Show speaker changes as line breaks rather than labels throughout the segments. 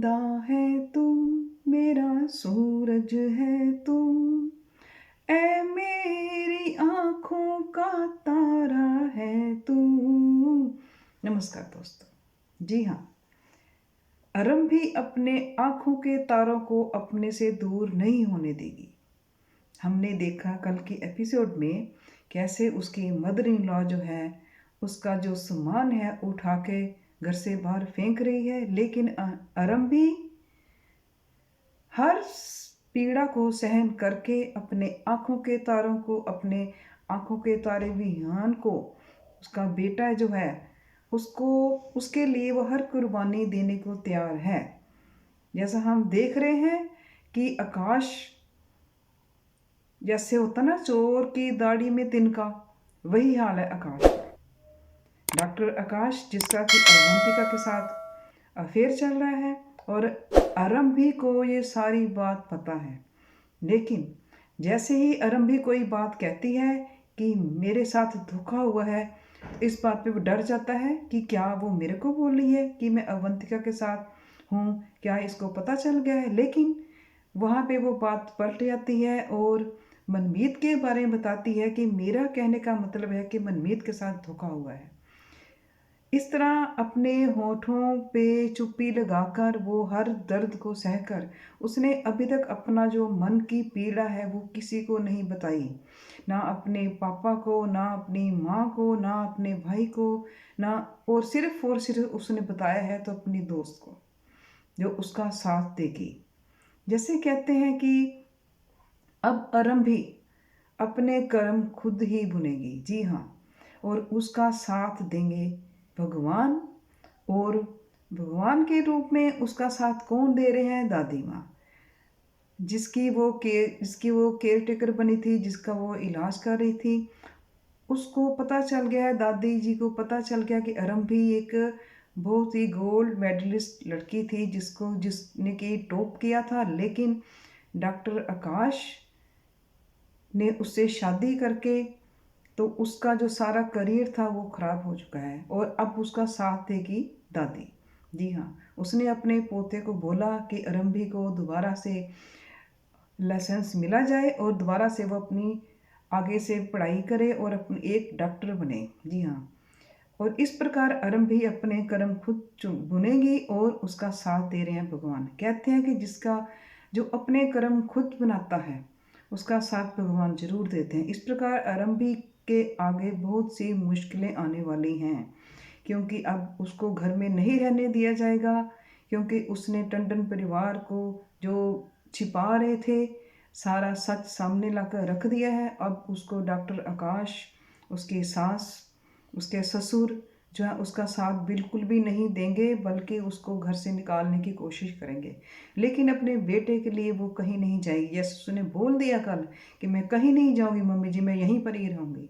खुदा है तू, मेरा सूरज है तू, ऐ मेरी आँखों का तारा है तू। नमस्कार दोस्तों। जी हाँ, अरम भी अपने आँखों के तारों को अपने से दूर नहीं होने देगी। हमने देखा कल के एपिसोड में कैसे उसकी मदर इन लॉ जो है उसका जो सामान है उठा के घर से बाहर फेंक रही है, लेकिन अरम भी हर पीड़ा को सहन करके अपने आँखों के तारों को, अपने आँखों के तारे विहान को, उसका बेटा जो है उसको, उसके लिए वो हर कुर्बानी देने को तैयार है। जैसा हम देख रहे हैं कि आकाश जैसे होता ना चोर की दाढ़ी में तिनका, वही हाल है आकाश का। डॉक्टर आकाश जिसका कि अवंतिका के साथ अफेयर चल रहा है और आरंभी को ये सारी बात पता है, लेकिन जैसे ही आरंभी कोई बात कहती है कि मेरे साथ धोखा हुआ है, इस बात पे वो डर जाता है कि क्या वो मेरे को बोल रही है कि मैं अवंतिका के साथ हूँ, क्या इसको पता चल गया है। लेकिन वहाँ पे वो बात पलट जाती है और मनमीत के बारे में बताती है कि मेरा कहने का मतलब है कि मनमीत के साथ धोखा हुआ है। इस तरह अपने होठों पे चुप्पी लगाकर वो हर दर्द को सहकर उसने अभी तक अपना जो मन की पीड़ा है वो किसी को नहीं बताई, ना अपने पापा को, ना अपनी माँ को, ना अपने भाई को, ना और सिर्फ उसने बताया है तो अपनी दोस्त को जो उसका साथ देगी। जैसे कहते हैं कि अब आरंभी अपने कर्म खुद ही बुनेगी। जी हाँ, और उसका साथ देंगे भगवान, और भगवान के रूप में उसका साथ कौन दे रहे हैं? दादी माँ, जिसकी वो केयर टेकर बनी थी, जिसका वो इलाज कर रही थी। उसको पता चल गया है, दादी जी को पता चल गया कि आरंभी एक बहुत ही गोल्ड मेडलिस्ट लड़की थी जिसने कि टॉप किया था, लेकिन डॉक्टर आकाश ने उससे शादी करके तो उसका जो सारा करियर था वो खराब हो चुका है और अब उसका साथ देगी दादी। जी हाँ, उसने अपने पोते को बोला कि आरंभी को दोबारा से लाइसेंस मिला जाए और दोबारा से वो अपनी आगे से पढ़ाई करे और अपनी एक डॉक्टर बने। जी हाँ, और इस प्रकार आरंभी अपने कर्म खुद बुनेगी और उसका साथ दे रहे हैं भगवान। कहते हैं कि जिसका जो अपने कर्म खुद बनाता है उसका साथ भगवान जरूर देते हैं। इस प्रकार आरंभी के आगे बहुत सी मुश्किलें आने वाली हैं, क्योंकि अब उसको घर में नहीं रहने दिया जाएगा, क्योंकि उसने टंडन परिवार को जो छिपा रहे थे सारा सच सामने लाकर रख दिया है। अब उसको डॉक्टर आकाश, उसकी सास, उसके ससुर जो है उसका साथ बिल्कुल भी नहीं देंगे, बल्कि उसको घर से निकालने की कोशिश करेंगे। लेकिन अपने बेटे के लिए वो कहीं नहीं जाएगी। जैसे उसने बोल दिया कल कि मैं कहीं नहीं जाऊंगी मम्मी जी, मैं यहीं पर ही रहूंगी।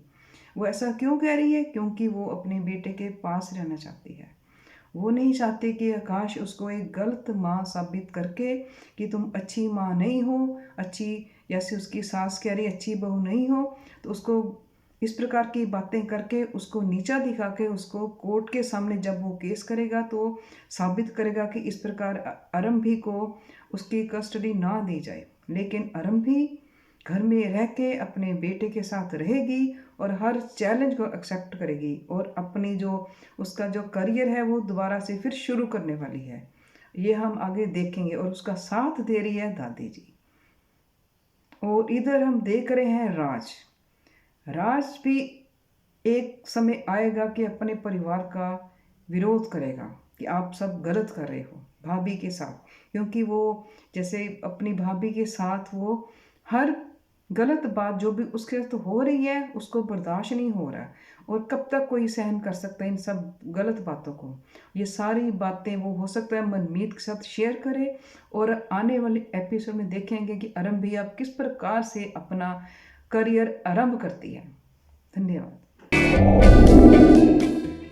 वो ऐसा क्यों कह रही है? क्योंकि वो अपने बेटे के पास रहना चाहती है। वो नहीं चाहती कि आकाश उसको एक गलत माँ साबित करके कि तुम अच्छी माँ नहीं हो, अच्छी, जैसे उसकी सास कह रही अच्छी बहू नहीं हो, तो उसको इस प्रकार की बातें करके उसको नीचा दिखा के उसको कोर्ट के सामने जब वो केस करेगा तो साबित करेगा कि इस प्रकार आरंभी को उसकी कस्टडी ना दी जाए। लेकिन आरंभी घर में रह के अपने बेटे के साथ रहेगी और हर चैलेंज को एक्सेप्ट करेगी और अपनी जो उसका जो करियर है वो दोबारा से फिर शुरू करने वाली है। ये हम आगे देखेंगे। और उसका साथ दे रही है दादी जी। और इधर हम देख रहे हैं राज। राज भी एक समय आएगा कि अपने परिवार का विरोध करेगा कि आप सब गलत कर रहे हो भाभी के साथ, क्योंकि वो जैसे अपनी भाभी के साथ वो हर गलत बात जो भी उसके साथ हो रही है उसको बर्दाश्त नहीं हो रहा, और कब तक कोई सहन कर सकता है इन सब गलत बातों को। ये सारी बातें वो हो सकता है मनमीत के साथ शेयर करे, और आने वाले एपिसोड में देखेंगे कि आरंभी अब किस प्रकार से अपना करियर आरंभ करती है। धन्यवाद।